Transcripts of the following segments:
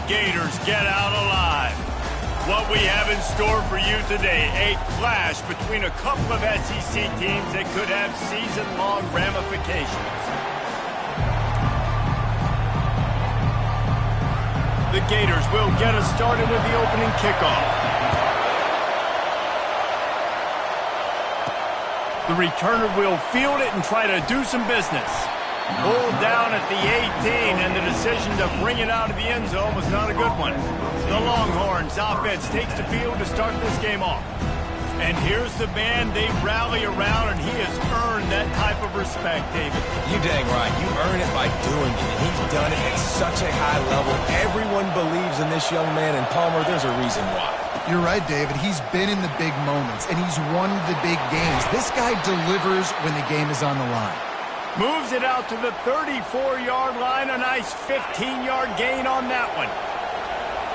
Gators get out alive. What we have in store for you today, a clash between a couple of SEC teams that could have season-long ramifications. The Gators will get us started with the opening kickoff. The returner will field it and try to do some business. Pulled down at the 18, and the decision to bring it out of the end zone was not a good one. The Longhorns offense takes the field to start this game off. And here's the man they rally around, and he has earned that type of respect, David. You dang right. You earn it by doing it, and he's done it at such a high level. Everyone believes in this young man, and Palmer, there's a reason why. You're right, David. He's been in the big moments, and he's won the big games. This guy delivers when the game is on the line. Moves it out to the 34-yard line. A nice 15-yard gain on that one.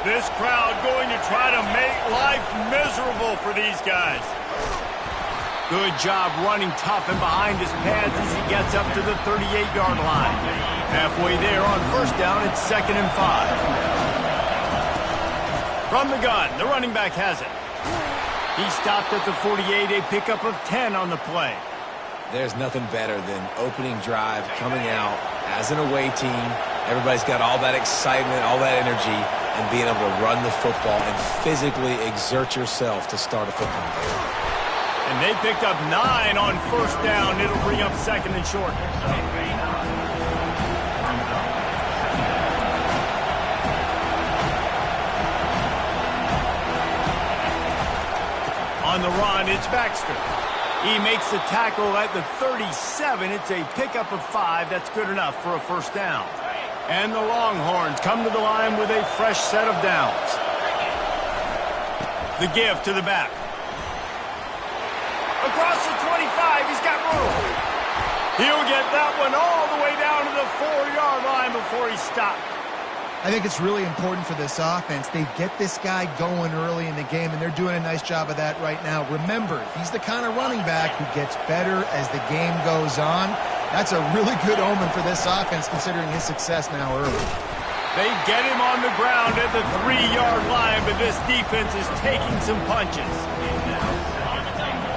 This crowd going to try to make life miserable for these guys. Good job running tough and behind his pads as he gets up to the 38-yard line. Halfway there on first down, it's 2nd and 5. From the gun, the running back has it. He stopped at the 48, a pickup of 10 on the play. There's nothing better than opening drive, coming out as an away team. Everybody's got all that excitement, all that energy, and being able to run the football and physically exert yourself to start a football game. And they picked up 9 on first down. It'll bring up 2nd and short. On the run, it's Baxter. He makes the tackle at the 37. It's a pickup of 5. That's good enough for a first down. And the Longhorns come to the line with a fresh set of downs. The give to the back. Across the 25, he's got room. He'll get that one all the way down to the 4-yard line before he stopped. I think it's really important for this offense. They get this guy going early in the game, and they're doing a nice job of that right now. Remember, he's the kind of running back who gets better as the game goes on. That's a really good omen for this offense, considering his success now early. They get him on the ground at the 3-yard line, but this defense is taking some punches.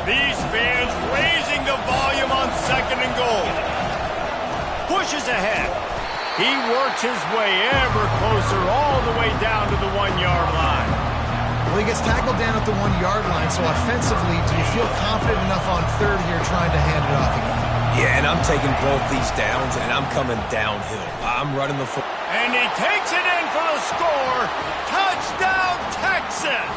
These fans raising the volume on 2nd and goal. Pushes ahead. He works his way ever closer all the way down to the 1-yard line. Well, he gets tackled down at the 1-yard line, so offensively, do you feel confident enough on third here trying to hand it off again? Yeah, and I'm taking both these downs, and I'm coming downhill. I'm running the football. And he takes it in for the score. Touchdown, Texas!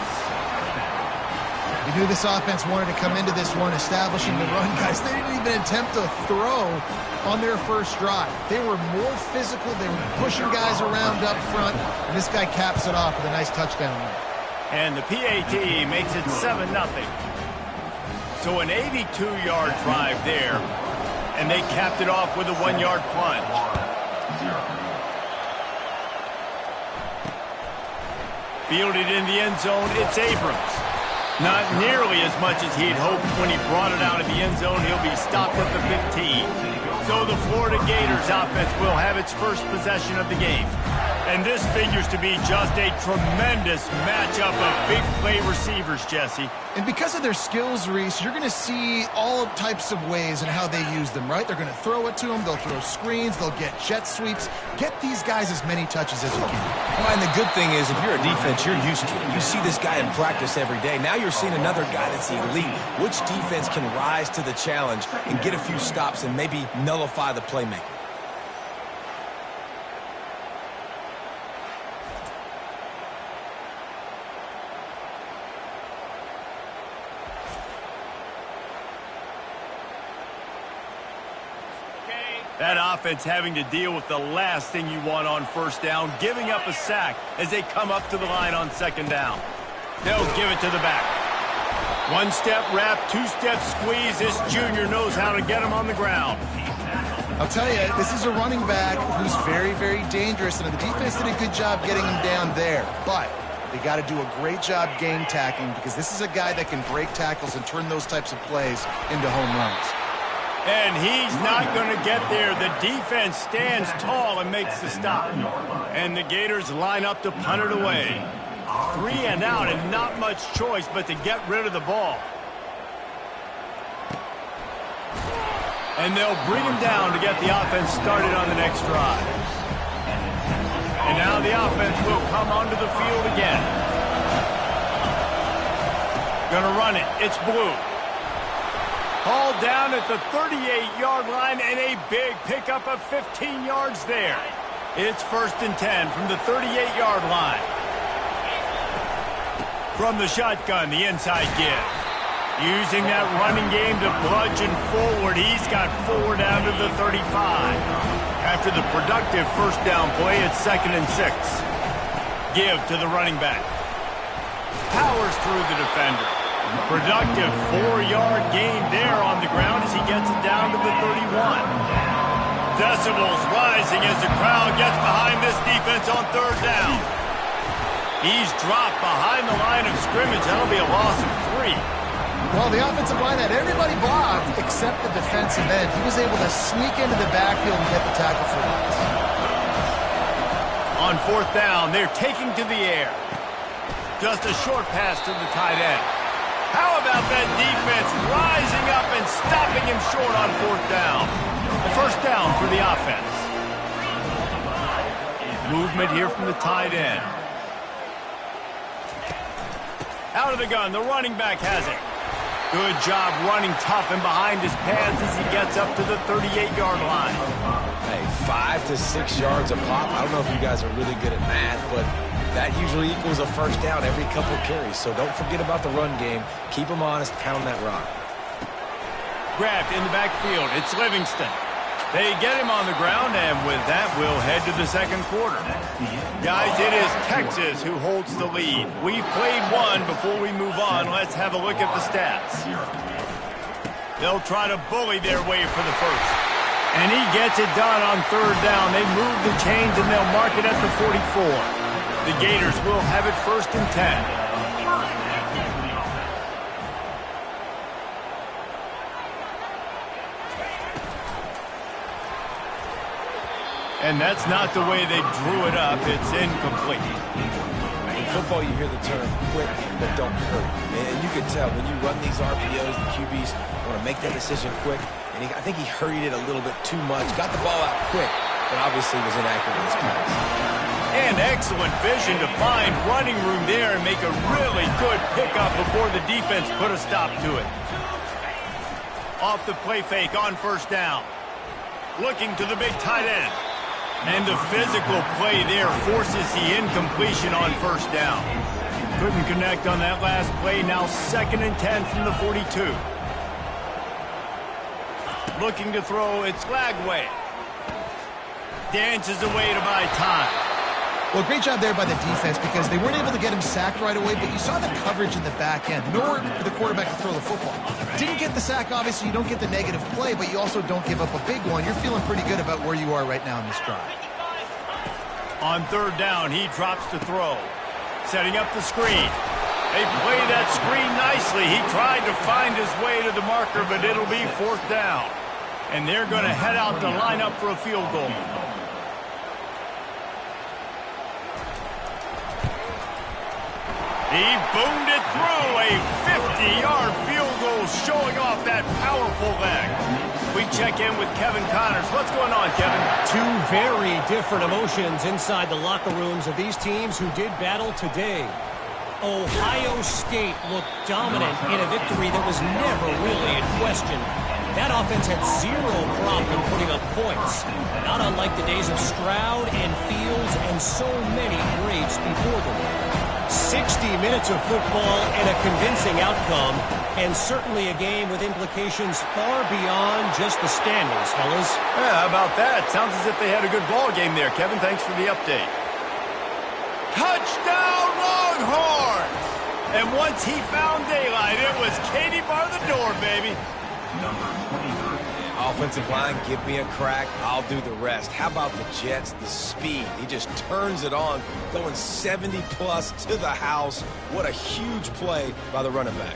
We knew this offense wanted to come into this one establishing the run, guys. They didn't even attempt to throw on their first drive. They were more physical. They were pushing guys around up front, and this guy caps it off with a nice touchdown run. And the PAT makes it 7-0. So an 82-yard drive there, and they capped it off with a 1-yard plunge. Fielded in the end zone, it's Abrams. Not nearly as much as he'd hoped when he brought it out of the end zone. He'll be stopped at the 15. So the Florida Gators offense will have its first possession of the game. And this figures to be just a tremendous matchup of big play receivers, Jesse. And because of their skills, Reese, you're going to see all types of ways and how they use them, right? They're going to throw it to them. They'll throw screens. They'll get jet sweeps. Get these guys as many touches as you can. Well, and the good thing is, if you're a defense, you're used to it. You see this guy in practice every day. Now you're seeing another guy that's elite. Which defense can rise to the challenge and get a few stops and maybe nullify the playmaker? That offense having to deal with the last thing you want on first down, giving up a sack as they come up to the line on 2nd down. They'll give it to the back. 1-step wrap, 2-step squeeze. This junior knows how to get him on the ground. I'll tell you, this is a running back who's very, very dangerous, and the defense did a good job getting him down there. But they got to do a great job game tackling, because this is a guy that can break tackles and turn those types of plays into home runs. And he's not going to get there. The defense stands tall and makes the stop. And the Gators line up to punt it away. 3 and out, and not much choice but to get rid of the ball. And they'll bring him down to get the offense started on the next drive. And now the offense will come onto the field again. Gonna run it. It's Blue. Hauled down at the 38-yard line, and a big pickup of 15 yards there. It's 1st and 10 from the 38-yard line. From the shotgun, the inside give. Using that running game to bludgeon forward, he's got 4 down to the 35. After the productive first down play, it's 2nd and 6. Give to the running back. Powers through the defender. Productive 4-yard gain there on the ground as he gets it down to the 31. Decibels rising as the crowd gets behind this defense on 3rd down. He's dropped behind the line of scrimmage. That'll be a loss of 3. Well, the offensive line had everybody blocked except the defensive end. He was able to sneak into the backfield and get the tackle for once. On 4th down, they're taking to the air. Just a short pass to the tight end. How about that defense rising up and stopping him short on 4th down? A 1st down for the offense. Movement here from the tight end. Out of the gun, the running back has it. Good job running tough and behind his pads as he gets up to the 38-yard line. Hey, 5 to 6 yards a pop. I don't know if you guys are really good at math, but that usually equals a 1st down every couple carries. So don't forget about the run game. Keep them honest. Pound that rock. Grabbed in the backfield. It's Livingston. They get him on the ground, and with that, we'll head to the 2nd quarter. Guys, it is Texas who holds the lead. We've played one. Before we move on, let's have a look at the stats. They'll try to bully their way for the first. And he gets it done on 3rd down. They move the chains, and they'll mark it at the 44. The Gators will have it 1st and 10. And that's not the way they drew it up. It's incomplete. In football, you hear the term quick, but don't hurry. And you can tell when you run these RPOs, the QBs want to make that decision quick. And I think he hurried it a little bit too much. Got the ball out quick, but obviously was inaccurate in his pass. And excellent vision to find running room there and make a really good pickup before the defense put a stop to it. Off the play fake on 1st down. Looking to the big tight end. And the physical play there forces the incompletion on 1st down. Couldn't connect on that last play. Now 2nd and 10 from the 42. Looking to throw, it's Lagway. Dances away to buy time. Well, great job there by the defense because they weren't able to get him sacked right away, but you saw the coverage in the back end. Nowhere for the quarterback to throw the football. Didn't get the sack, obviously. You don't get the negative play, but you also don't give up a big one. You're feeling pretty good about where you are right now in this drive. On 3rd down, he drops to throw. Setting up the screen. They play that screen nicely. He tried to find his way to the marker, but it'll be 4th down. And they're going to head out to line up for a field goal. He boomed it through. A 50-yard field goal showing off that powerful leg. We check in with Kevin Connors. What's going on, Kevin? 2 very different emotions inside the locker rooms of these teams who did battle today. Ohio State looked dominant in a victory that was never really in question. That offense had 0 problem putting up points, not unlike the days of Stroud and Fields and so many greats before them. 60 minutes of football and a convincing outcome, and certainly a game with implications far beyond just the standings, fellas. Yeah, how about that? Sounds as if they had a good ball game there, Kevin. Thanks for the update. Touchdown, Longhorns! And once he found daylight, it was Katie bar the door, baby. Offensive line, give me a crack. I'll do the rest. How about the Jets? The speed. He just turns it on, going 70-plus to the house. What a huge play by the running back.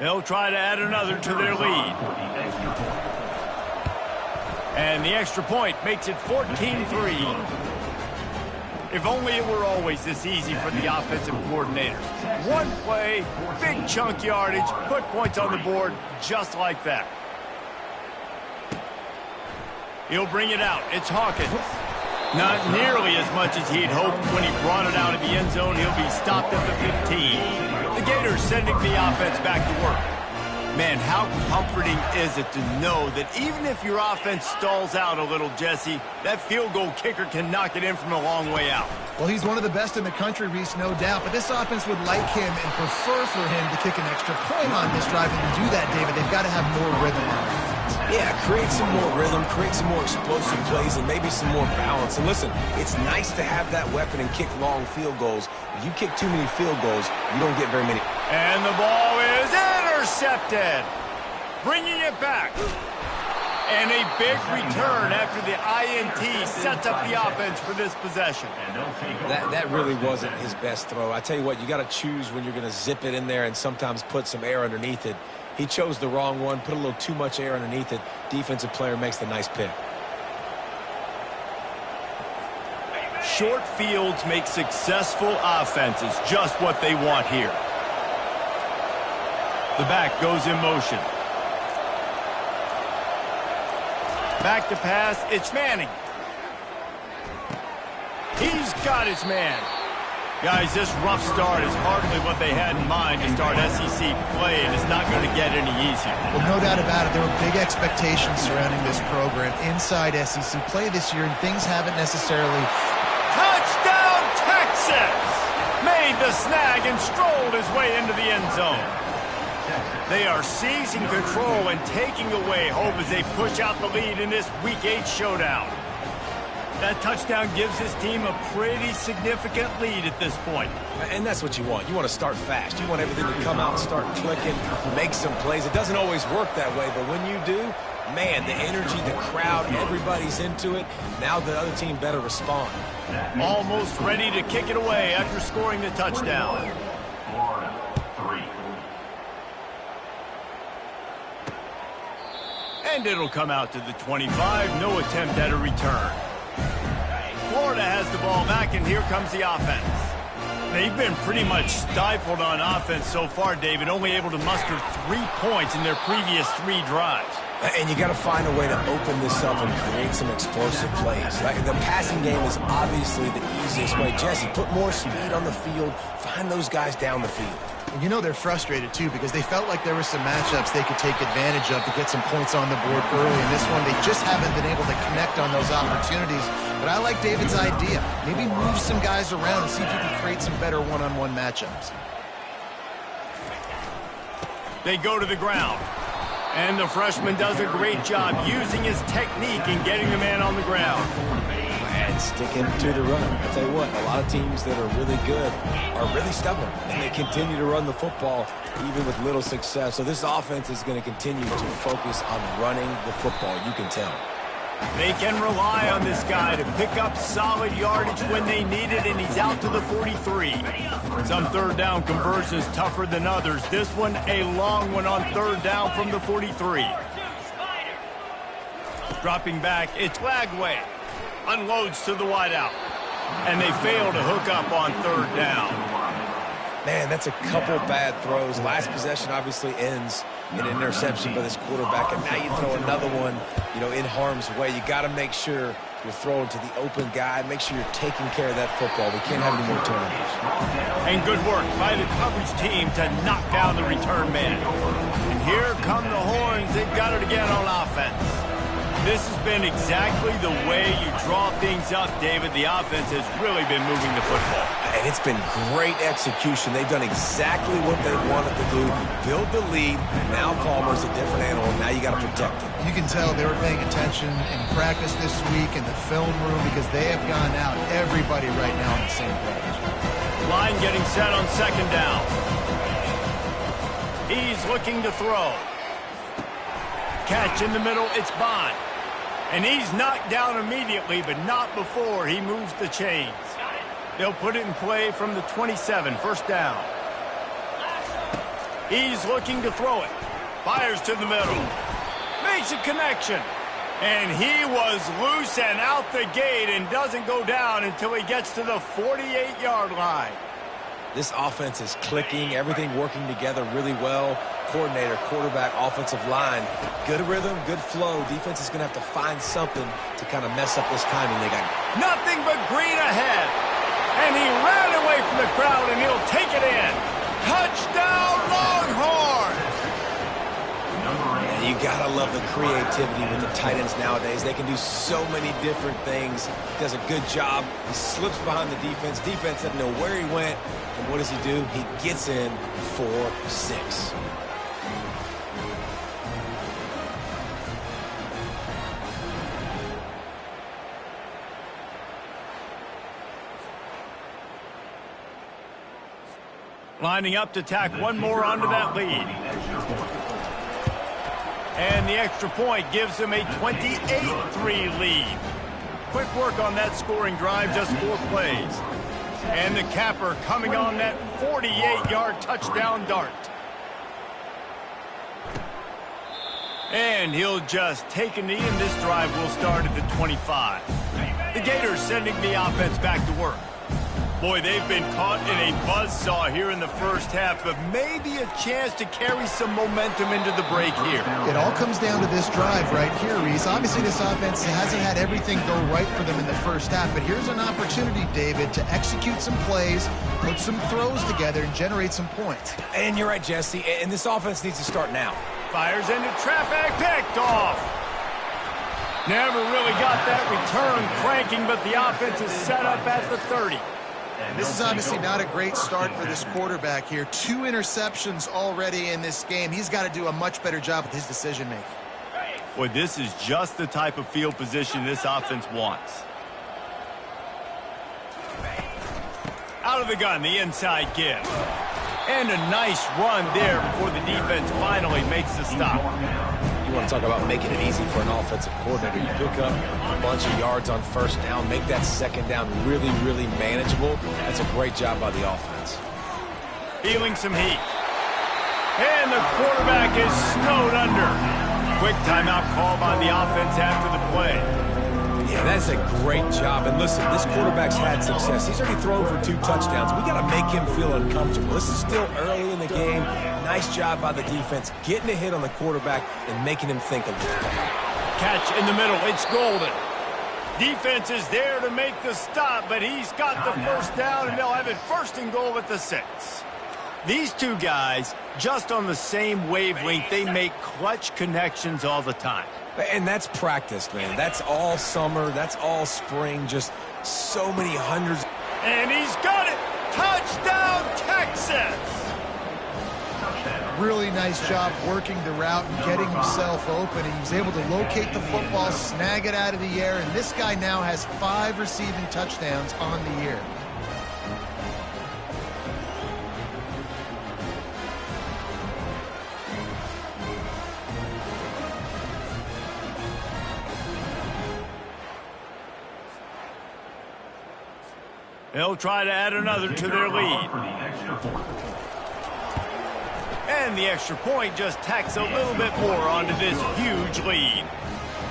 They'll try to add another to their lead. And the extra point makes it 14-3. If only it were always this easy for the offensive coordinators. One play, big chunk yardage, put points on the board just like that. He'll bring it out. It's Hawkins. Not nearly as much as he'd hoped when he brought it out of the end zone. He'll be stopped at the 15. The Gators sending the offense back to work. Man, how comforting is it to know that even if your offense stalls out a little, Jesse, that field goal kicker can knock it in from a long way out. Well, he's one of the best in the country, Reese, no doubt. But this offense would like him and prefer for him to kick an extra point on this drive. And to do that, David, they've got to have more rhythm on it. Yeah, create some more rhythm, create some more explosive plays, and maybe some more balance. And listen, it's nice to have that weapon and kick long field goals. If you kick too many field goals, you don't get very many. And the ball is intercepted. Bringing it back. And a big return after the INT sets up the offense for this possession. That really wasn't his best throw. I tell you what, you got to choose when you're going to zip it in there and sometimes put some air underneath it. He chose the wrong one, put a little too much air underneath it. Defensive player makes the nice pick. Short fields make successful offenses just what they want here. The back goes in motion. Back to pass, it's Manning. He's got his man. Guys, this rough start is hardly what they had in mind to start SEC play, and it's not going to get any easier. Well, no doubt about it. There were big expectations surrounding this program inside SEC play this year, and things haven't necessarily... Touchdown, Texas! Made the snag and strolled his way into the end zone. They are seizing control and taking away hope as they push out the lead in this Week 8 showdown. That touchdown gives his team a pretty significant lead at this point. And that's what you want. You want to start fast. You want everything to come out, start clicking, make some plays. It doesn't always work that way, but when you do, man, the energy, the crowd, everybody's into it. Now the other team better respond. Almost ready to kick it away after scoring the touchdown. And it'll come out to the 25. No attempt at a return. Florida has the ball back, and here comes the offense. They've been pretty much stifled on offense so far, David, only able to muster 3 points in their previous 3 drives. And you got to find a way to open this up and create some explosive plays. The passing game is obviously the easiest way. Jesse, put more speed on the field. Find those guys down the field. And you know they're frustrated, too, because they felt like there were some matchups they could take advantage of to get some points on the board early. In this one, they just haven't been able to connect on those opportunities. But I like David's idea. Maybe move some guys around and see if you can create some better one-on-one matchups. They go to the ground. And the freshman does a great job using his technique and getting the man on the ground. And stick him to the run. I tell you what, a lot of teams that are really good are really stubborn, and they continue to run the football even with little success. So this offense is going to continue to focus on running the football. You can tell. They can rely on this guy to pick up solid yardage when they need it, and he's out to the 43. Some third down conversions tougher than others. This one, a long one on third down from the 43. Dropping back, it's Lagway. Unloads to the wideout. And they fail to hook up on third down. Man, that's a couple bad throws. Last possession obviously ends in an interception by this quarterback, and now you throw another one, in harm's way. You got to make sure you're throwing to the open guy. Make sure you're taking care of that football. We can't have any more turnovers. And good work by the coverage team to knock down the return man. And here come the horns. They've got it again on offense. This has been exactly the way you draw things up, David. The offense has really been moving the football. And it's been great execution. They've done exactly what they wanted to do. Build the lead. Now Palmer's a different animal. Now you got to protect him. You can tell they were paying attention in practice this week in the film room because they have gone out. Everybody right now on the same page. Line getting set on second down. He's looking to throw. Catch in the middle. It's Bond. And he's knocked down immediately, but not before he moves the chains. They'll put it in play from the 27, first down. He's looking to throw it. Fires to the middle. Makes a connection. And he was loose and out the gate and doesn't go down until he gets to the 48-yard line. This offense is clicking, everything working together really well. Coordinator, quarterback, offensive line. Good rhythm, good flow. Defense is going to have to find something to kind of mess up this timing they got. Nothing but green ahead. And he ran away from the crowd, and he'll take it in. Touchdown, Longhorns! And you got to love the creativity with the tight ends nowadays. They can do so many different things. He does a good job. He slips behind the defense. Defense doesn't know where he went. And what does he do? He gets in for 6. Lining up to tack one more onto that lead. And the extra point gives them a 28-3 lead. Quick work on that scoring drive, just 4 plays. And the capper coming on that 48-yard touchdown dart. And he'll just take a knee, and this drive will start at the 25. The Gators sending the offense back to work. Boy, they've been caught in a buzzsaw here in the first half, but maybe a chance to carry some momentum into the break here. It all comes down to this drive right here, Reese. Obviously, this offense hasn't had everything go right for them in the first half, but here's an opportunity, David, to execute some plays, put some throws together, and generate some points. And you're right, Jesse, and this offense needs to start now. Fires into traffic, picked off. Never really got that return cranking, but the offense is set up at the 30. This is obviously not a great start for this quarterback here. 2 interceptions already in this game. He's got to do a much better job with his decision-making. Boy, this is just the type of field position this offense wants. Out of the gun, the inside give. And a nice run there before the defense finally makes the stop. You want to talk about making it easy for an offensive coordinator. You pick up a bunch of yards on first down, make that second down really, really manageable. That's a great job by the offense. Feeling some heat. And the quarterback is snowed under. Quick timeout call by the offense after the play. Yeah, that's a great job. And listen, this quarterback's had success. He's already thrown for 2 touchdowns. We got to make him feel uncomfortable. This is still early in the game. Nice job by the defense, getting a hit on the quarterback and making him think a little bit. Catch in the middle. It's Golden. Defense is there to make the stop, but he's got the first down, and they'll have it 1st and goal at the 6. These two guys, just on the same wavelength, they make clutch connections all the time. And that's practice, man. That's all summer. That's all spring. Just so many hundreds. And he's got it. Touchdown, Texas. Really nice job working the route and getting himself open. He was able to locate the football, snag it out of the air, and this guy now has 5 receiving touchdowns on the year. They'll try to add another to their lead. And the extra point just tacks a little bit more onto this huge lead.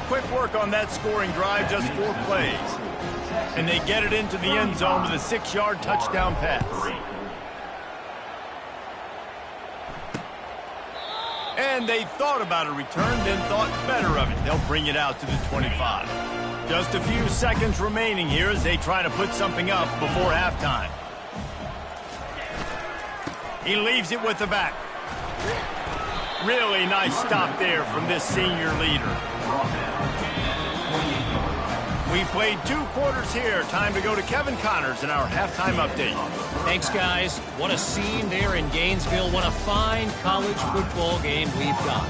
Quick work on that scoring drive, just 4 plays. And they get it into the end zone with a 6-yard touchdown pass. And they thought about a return, then thought better of it. They'll bring it out to the 25. Just a few seconds remaining here as they try to put something up before halftime. He leaves it with the back. Really nice stop there from this senior leader. We played 2 quarters here. Time to go to Kevin Connors in our halftime update. Thanks, guys. What a scene there in Gainesville. What a fine college football game we've got.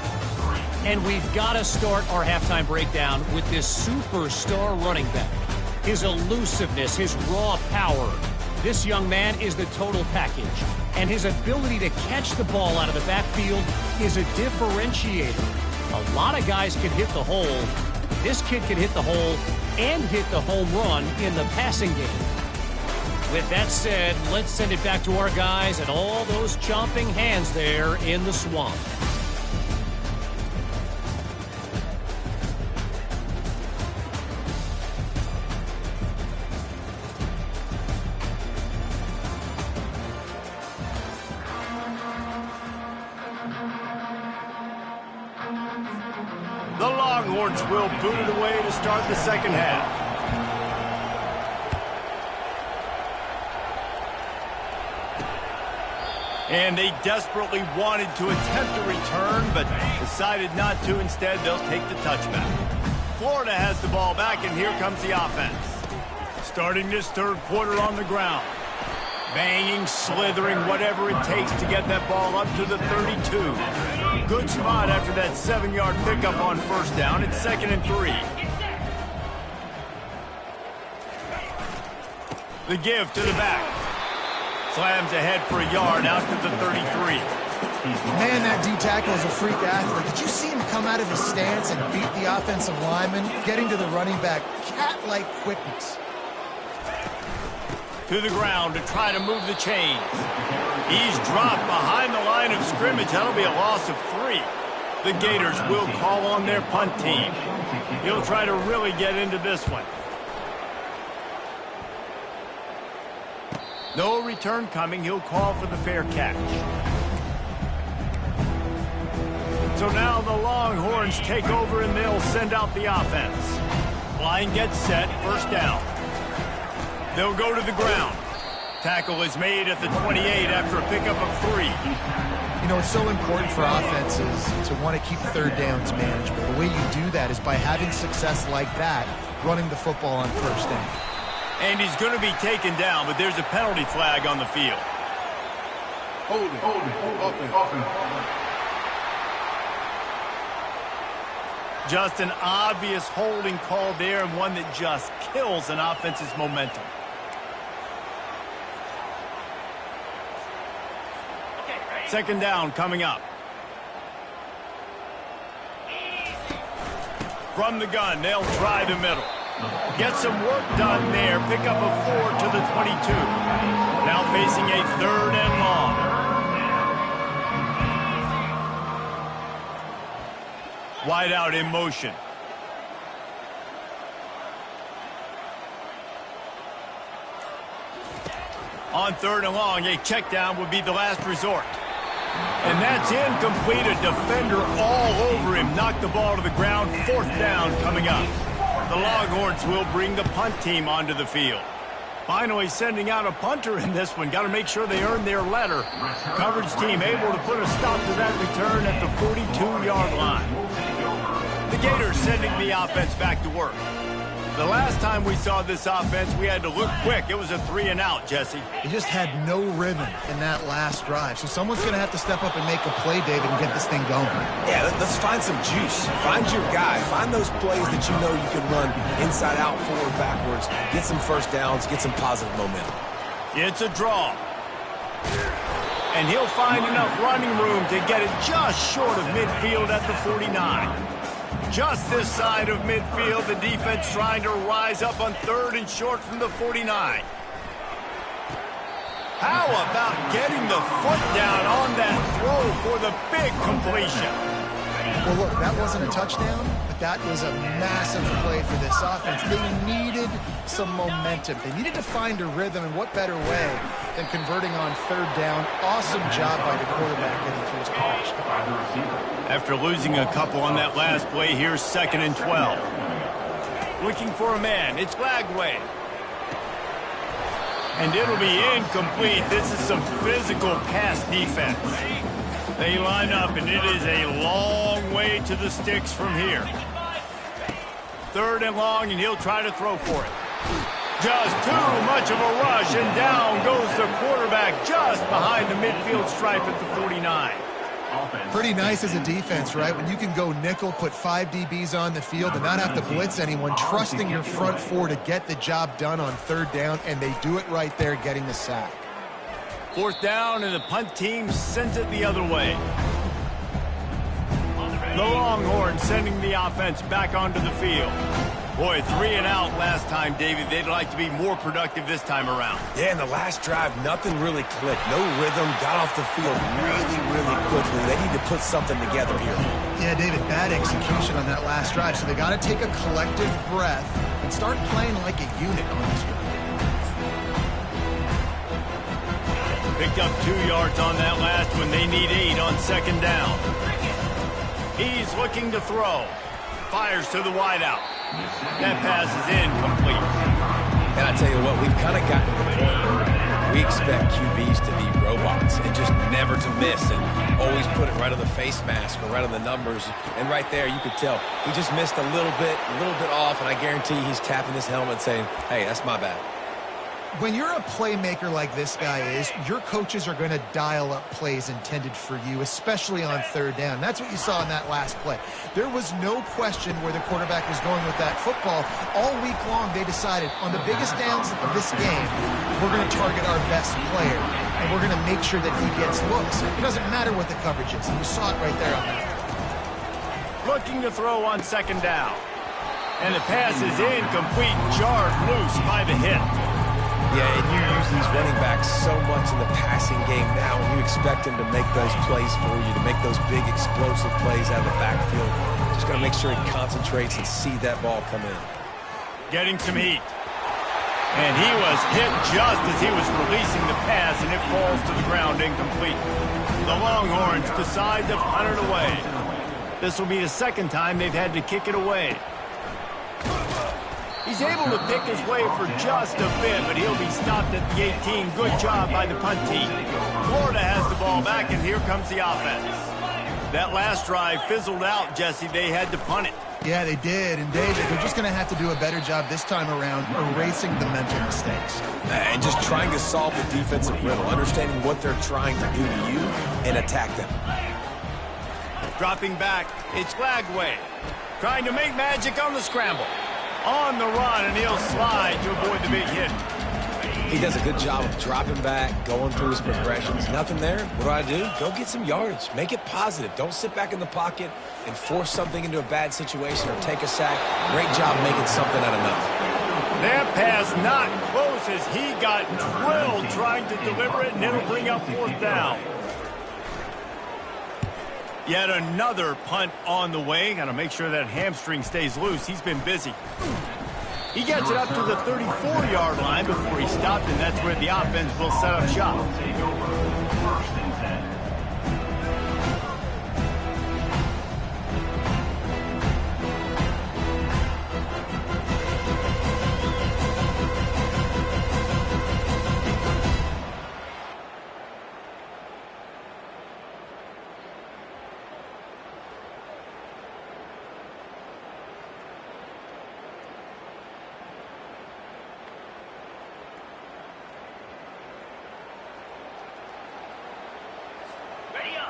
And we've got to start our halftime breakdown with this superstar running back. His elusiveness, his raw power. This young man is the total package. And his ability to catch the ball out of the backfield is a differentiator. A lot of guys can hit the hole. This kid can hit the hole and hit the home run in the passing game. With that said, let's send it back to our guys and all those chomping hands there in the swamp. The Longhorns will boot it away to start the second half. And they desperately wanted to attempt a return, but decided not to. Instead, they'll take the touchback. Florida has the ball back, and here comes the offense. Starting this third quarter on the ground. Banging, slithering, whatever it takes to get that ball up to the 32. Good spot after that 7-yard pickup on first down. It's 2nd and 3. The give to the back. Slams ahead for a yard out to the 33. Man, that D-tackle is a freak athlete. Did you see him come out of his stance and beat the offensive lineman, getting to the running back? Cat-like quickness. To the ground to try to move the chains. He's dropped behind the line of scrimmage. That'll be a loss of 3. The Gators will call on their punt team. He'll try to really get into this one. No return coming. He'll call for the fair catch. So now the Longhorns take over and they'll send out the offense. Line gets set. First down. They'll go to the ground. Tackle is made at the 28 after a pickup of 3. You know, it's so important for offenses to want to keep third downs manageable. The way you do that is by having success like that, running the football on first down. And he's going to be taken down, but there's a penalty flag on the field. Hold it. Just an obvious holding call there, and one that just kills an offense's momentum. Second down coming up. From the gun, they'll try the middle. Get some work done there. Pick up a 4 to the 22. Now facing a 3rd and long. Wide out in motion. On 3rd and long, a check down would be the last resort. And that's incomplete. A defender all over him. Knocked the ball to the ground. 4th down coming up. The Longhorns will bring the punt team onto the field. Finally sending out a punter in this one. Got to make sure they earn their letter. Coverage team able to put a stop to that return at the 42-yard line. The Gators sending the offense back to work. The last time we saw this offense, we had to look quick. It was a 3-and-out, Jesse. He just had no rhythm in that last drive. So someone's going to have to step up and make a play, David, and get this thing going. Yeah, let's find some juice. Find your guy. Find those plays that you know you can run inside out, forward, backwards. Get some first downs. Get some positive momentum. It's a draw. And he'll find enough running room to get it just short of midfield at the 49. Just this side of midfield, the defense trying to rise up on 3rd and short from the 49. How about getting the foot down on that throw for the big completion? Well, look, that wasn't a touchdown, but that was a massive play for this offense. They needed some momentum. They needed to find a rhythm, and what better way than converting on 3rd down. Awesome job by the quarterback getting through his patch. After losing a couple on that last play, here's 2nd and 12. Looking for a man. It's Lagway. And it'll be incomplete. This is some physical pass defense. They line up, and it is a long way to the sticks from here. 3rd and long, and he'll try to throw for it. Just too much of a rush, and down goes the quarterback just behind the midfield stripe at the 49. Pretty nice as a defense, right? When you can go nickel, put 5 DBs on the field and not have to blitz anyone, trusting your front 4 to get the job done on 3rd down, and they do it right there, getting the sack. 4th down, and the punt team sends it the other way. The Longhorns sending the offense back onto the field. Boy, 3 and out last time, David. They'd like to be more productive this time around. Yeah, in the last drive, nothing really clicked. No rhythm, got off the field really, really quickly. They need to put something together here. Yeah, David, bad execution on that last drive, so they got to take a collective breath and start playing like a unit on this drive. Picked up 2 yards on that last one. They need 8 on second down. He's looking to throw. Fires to the wideout. That pass is incomplete. And I tell you what, we've kind of gotten to the point where we expect QBs to be robots and just never to miss and always put it right on the face mask or right on the numbers. And right there, you could tell he just missed a little bit off, and I guarantee he's tapping his helmet saying, hey, that's my bad. When you're a playmaker like this guy is, your coaches are going to dial up plays intended for you, especially on third down. That's what you saw in that last play. There was no question where the quarterback was going with that football. All week long, they decided on the biggest downs of this game, we're going to target our best player, and we're going to make sure that he gets looks. It doesn't matter what the coverage is. You saw it right there on that. Looking to throw on second down. And the pass is incomplete, jarred loose by the hit. Yeah, and you use these running backs so much in the passing game now, and you expect them to make those plays for you, to make those big explosive plays out of the backfield. Just got to make sure he concentrates and see that ball come in. Getting some heat. And he was hit just as he was releasing the pass, and it falls to the ground incomplete. The Longhorns decide to punt it away. This will be the second time they've had to kick it away. He's able to pick his way for just a bit, but he'll be stopped at the 18. Good job by the punt team. Florida has the ball back, and here comes the offense. That last drive fizzled out, Jesse. They had to punt it. Yeah, they did. And, David, they're just going to have to do a better job this time around erasing the mental mistakes. And just trying to solve the defensive riddle, understanding what they're trying to do to you and attack them. Dropping back, it's Lagway. Trying to make magic on the scramble. On the run, and he'll slide to avoid the big hit. He does a good job of dropping back, going through his progressions. Nothing there. What do? Go get some yardage. Make it positive. Don't sit back in the pocket and force something into a bad situation or take a sack. Great job making something out of nothing. That pass not close as he got drilled trying to deliver it, and it'll bring up fourth down. Yet another punt on the way. Got to make sure that hamstring stays loose. He's been busy. He gets it up to the 34-yard line before he stopped, and that's where the offense will set up shop.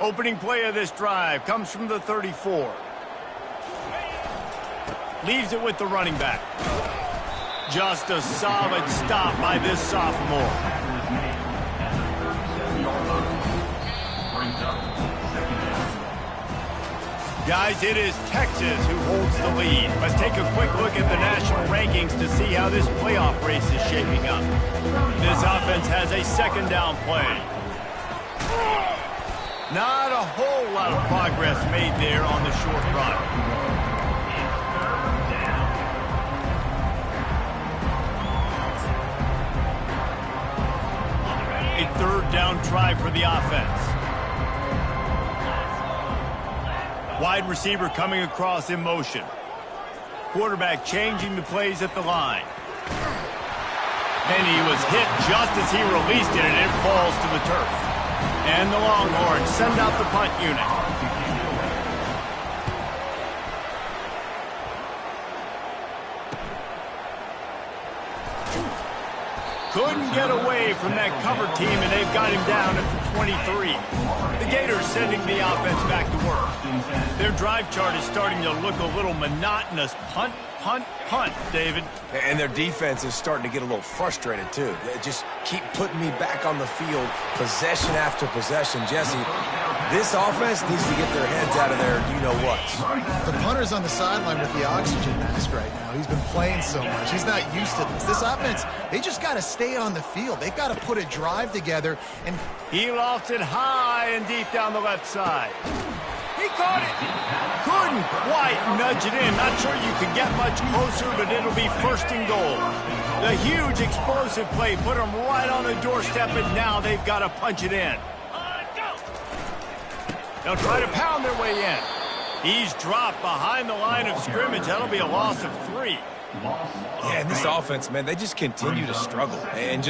Opening play of this drive comes from the 34. Leaves it with the running back. Just a solid stop by this sophomore. Guys, it is Texas who holds the lead. Let's take a quick look at the national rankings to see how this playoff race is shaping up. This offense has a second down play. Not a whole lot of progress made there on the short run. A third down try for the offense. Wide receiver coming across in motion. Quarterback changing the plays at the line. And he was hit just as he released it, and it falls to the turf. And the Longhorns send out the punt unit. Couldn't get away from that cover team, and they've got him down at the 23. The Gators sending the offense back to work. Their drive chart is starting to look a little monotonous. Punt, punt, punt, David. And their defense is starting to get a little frustrated, too. They just keep putting me back on the field, possession after possession. Jesse, This offense needs to get their heads out of their you-know-what. The punter's on the sideline with the oxygen mask right now. He's been playing so much. He's not used to this. This offense, they just got to stay on the field. They've got to put a drive together. And he lost it high and deep down the left side. He caught it. Couldn't quite nudge it in. Not sure you could get much closer, but it'll be first and goal. The huge explosive play put them right on the doorstep, and now they've got to punch it in. They'll try to pound their way in. He's dropped behind the line of scrimmage. That'll be a loss of 3. Yeah, and this offense, man, they just continue to struggle. And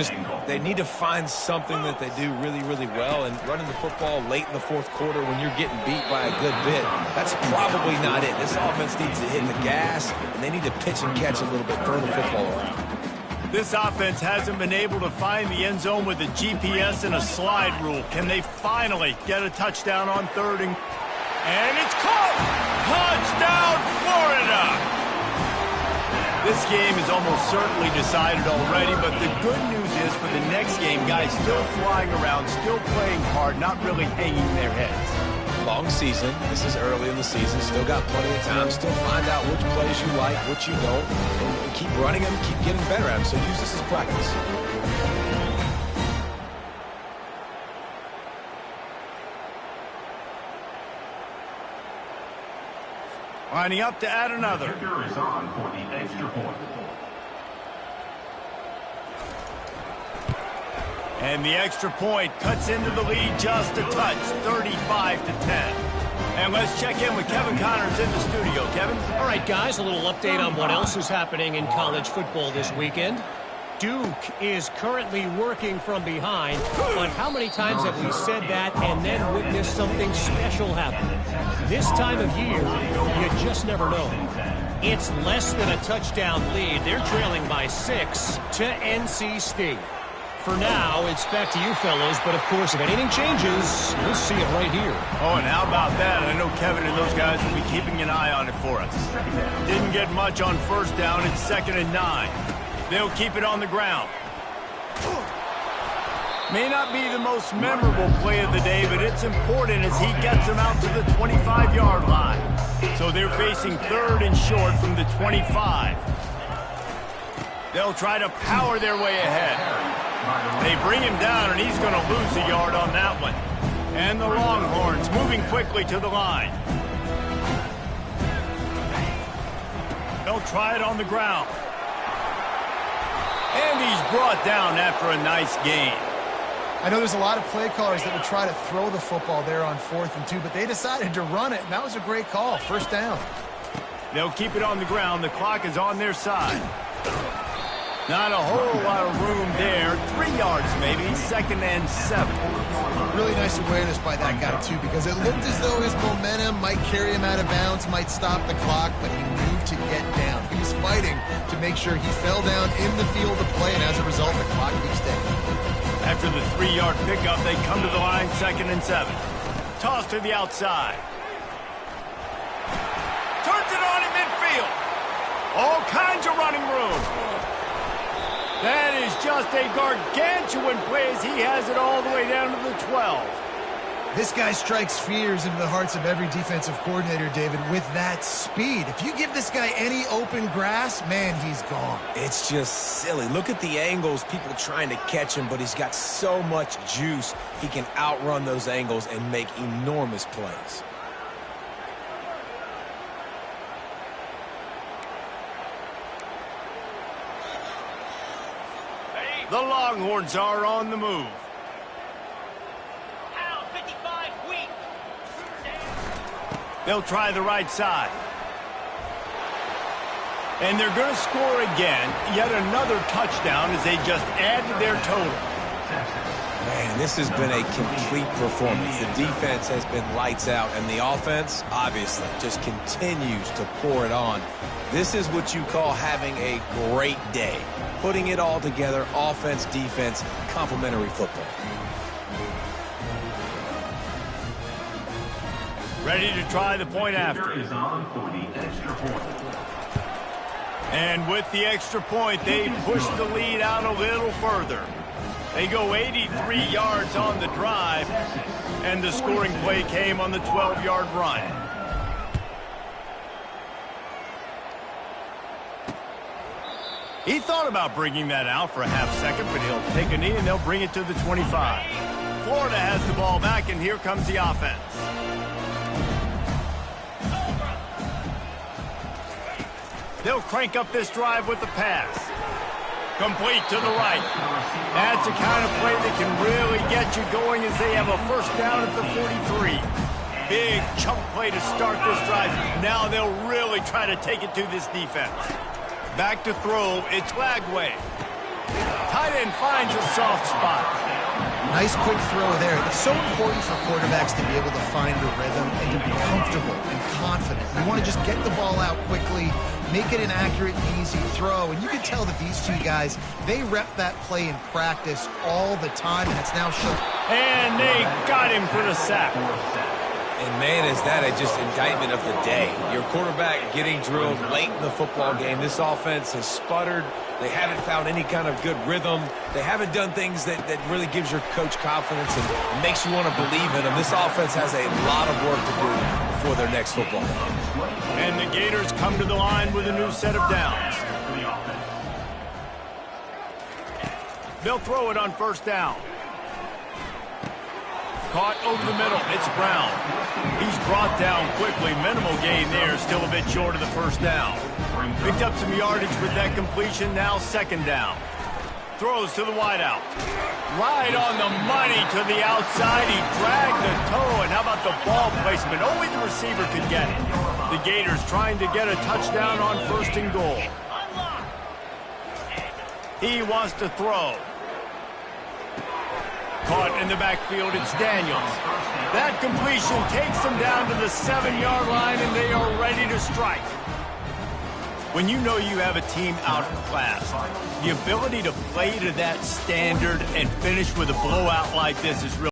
they need to find something that they do really, really well. And running the football late in the fourth quarter when you're getting beat by a good bit, that's probably not it. This offense needs to hit the gas, and they need to pitch and catch a little bit, throw the football around. This offense hasn't been able to find the end zone with a GPS and a slide rule. Can they finally get a touchdown on 3rd and it's caught! Touchdown, Florida! This game is almost certainly decided already, but the good news is for the next game, guys still flying around, still playing hard, not really hanging their heads. Long season. This is early in the season. Still got plenty of time. Still find out which plays you like, which you don't. And keep running them, keep getting better at them. So use this as practice. Lining up to add another. Kicker is on for the extra point. And the extra point cuts into the lead just a touch, 35-10. And let's check in with Kevin Connors in the studio. Kevin? All right, guys, a little update on what else is happening in college football this weekend. Duke is currently working from behind, but how many times have we said that and then witnessed something special happen? This time of year, you just never know. It's less than a touchdown lead. They're trailing by 6 to NC State. For now, it's back to you fellows, but of course, if anything changes, you'll see it right here. Oh, and how about that? I know Kevin and those guys will be keeping an eye on it for us. Didn't get much on 1st down. It's 2nd and 9. They'll keep it on the ground. May not be the most memorable play of the day, but it's important as he gets them out to the 25-yard line. So they're facing 3rd and short from the 25. They'll try to power their way ahead. They bring him down, and he's going to lose a yard on that one. And the Longhorns moving quickly to the line. They'll try it on the ground. And he's brought down after a nice gain. I know there's a lot of play callers that would try to throw the football there on 4th and 2, but they decided to run it, and that was a great call. 1st down. They'll keep it on the ground. The clock is on their side. Not a whole lot of room there. 3 yards maybe. 2nd and 7. Really nice awareness by that guy, too, because it looked as though his momentum might carry him out of bounds, might stop the clock, but he moved to get down. He was fighting to make sure he fell down in the field of play, and as a result, the clock keeps ticking. After the 3-yard pickup, they come to the line, 2nd and 7. Toss to the outside. Turns it on in midfield. All kinds of running room. That is just a gargantuan play as he has it all the way down to the 12. This guy strikes fears into the hearts of every defensive coordinator, David, with that speed. If you give this guy any open grass, man, he's gone. It's just silly. Look at the angles, people trying to catch him, but he's got so much juice. He can outrun those angles and make enormous plays. The Longhorns are on the move. They'll try the right side. And they're going to score again. Yet another touchdown as they just add to their total. Man, this has been a complete performance. The defense has been lights out, and the offense, obviously, just continues to pour it on. This is what you call having a great day. Putting it all together, offense, defense, complementary football. Ready to try the point after. Is on for the extra point. And with the extra point, they push the lead out a little further. They go 83 yards on the drive. And the scoring play came on the 12-yard run. He thought about bringing that out for a half second, but he'll take a knee and they'll bring it to the 25. Florida has the ball back, and here comes the offense. They'll crank up this drive with the pass. Complete to the right. That's the kind of play that can really get you going as they have a first down at the 43. Big chunk play to start this drive. Now they'll really try to take it to this defense. Back to throw, it's Lagway. Tight end finds a soft spot. Nice quick throw there. It's so important for quarterbacks to be able to find a rhythm and to be comfortable and confident. You want to just get the ball out quickly, make it an accurate and easy throw. And you can tell that these two guys, they rep that play in practice all the time, and it's now shown. And they got him for the sack. And, man, is that just indictment of the day. Your quarterback getting drilled late in the football game. This offense has sputtered. They haven't found any kind of good rhythm. They haven't done things that really gives your coach confidence and makes you want to believe in them. This offense has a lot of work to do before their next football game. And the Gators come to the line with a new set of downs. They'll throw it on first down. Caught over the middle. It's Brown. He's brought down quickly. Minimal gain there. Still a bit short of the first down. Picked up some yardage with that completion. Now second down. Throws to the wideout. Right on the money to the outside. He dragged the toe. And how about the ball placement? Only the receiver could get it. The Gators trying to get a touchdown on first and goal. He wants to throw. Caught in the backfield, it's Daniels. That completion takes them down to the 7-yard line, and they are ready to strike. When you know you have a team out of class, the ability to play to that standard and finish with a blowout like this is really